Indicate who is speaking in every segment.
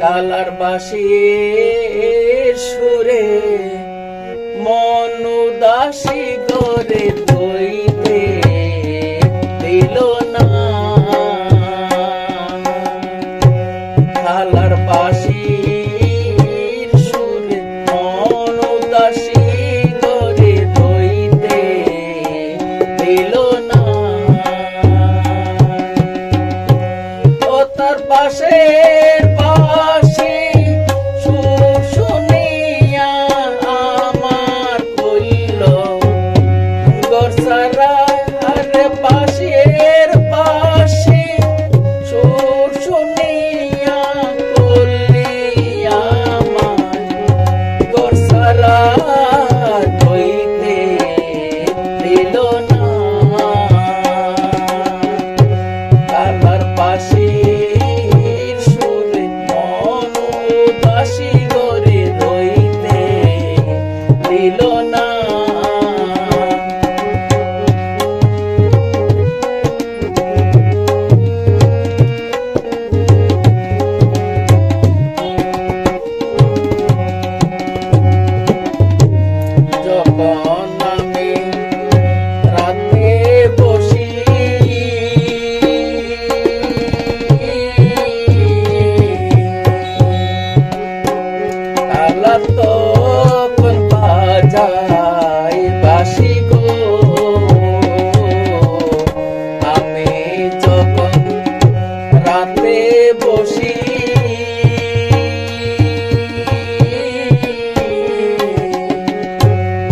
Speaker 1: Colour বাঁশির সুরে মন উদাসী করে ধইতে দিল না। কালার বাঁশির সুরে মন উদাসী করে ধইতে দিল না। ও তার পাশের পাশে সুর শুনিয়া আমার কইল গরসারা। আরে পাশের পাশে সুর শুনিয়া কইলি আমার গরসারা কইতে দিল না। কালার পাশে তখন বাজাই বাঁশি গো, আমি যখন রাতে বসি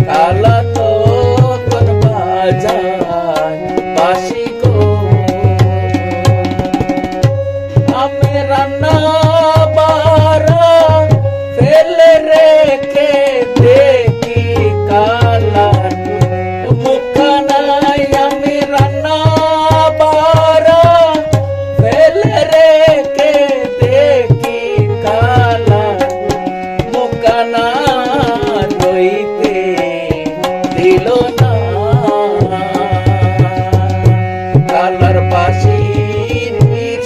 Speaker 1: কালা তখন বাজাই বাঁশি গো। আমি রান্না রেখে দেখি কালার মুখখানাই আমি রান্না বারা ফেলে রেখে দেখি কালার মুখখানা রইতে দিল না। কালার বাঁশির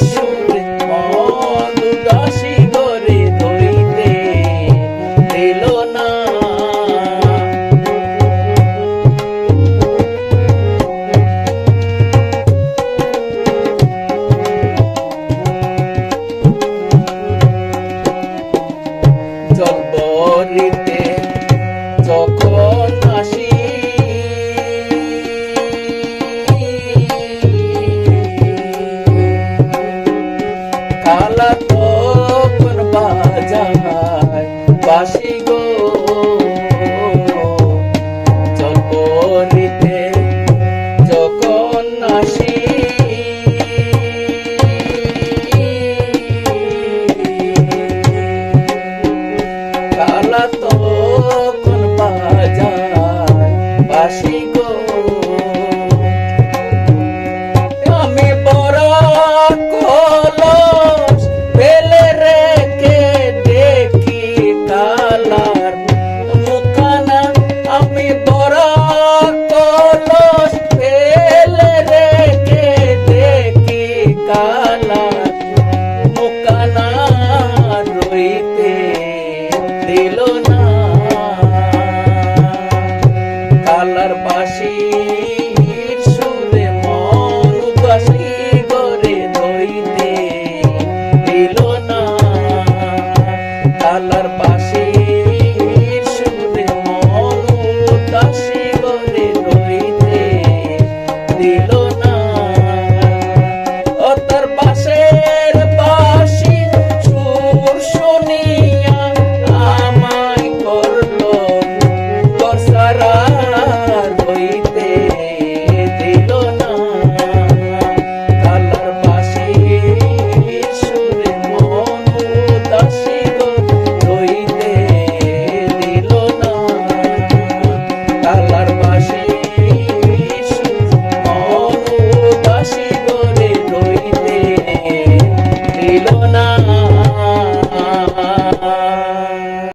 Speaker 1: সুরে মন উদাসী করে ধইতে দিল না। জলবরিতে যখন আসি কালা তখন বাজায় বাঁশি গো, জলবরিতে যখন আসি কালা তখন বাজায় বাঁশি গো। আমি বড় কলস ফেলে রেখে দেখি কালার মুখখানা। আমি বড় কলস ফেলে রেখে দেখি কালার মুখখানা রইতে দিল না। কালার বাঁশির সুরে মন উদাসী করে ধইতে দিল না। কালার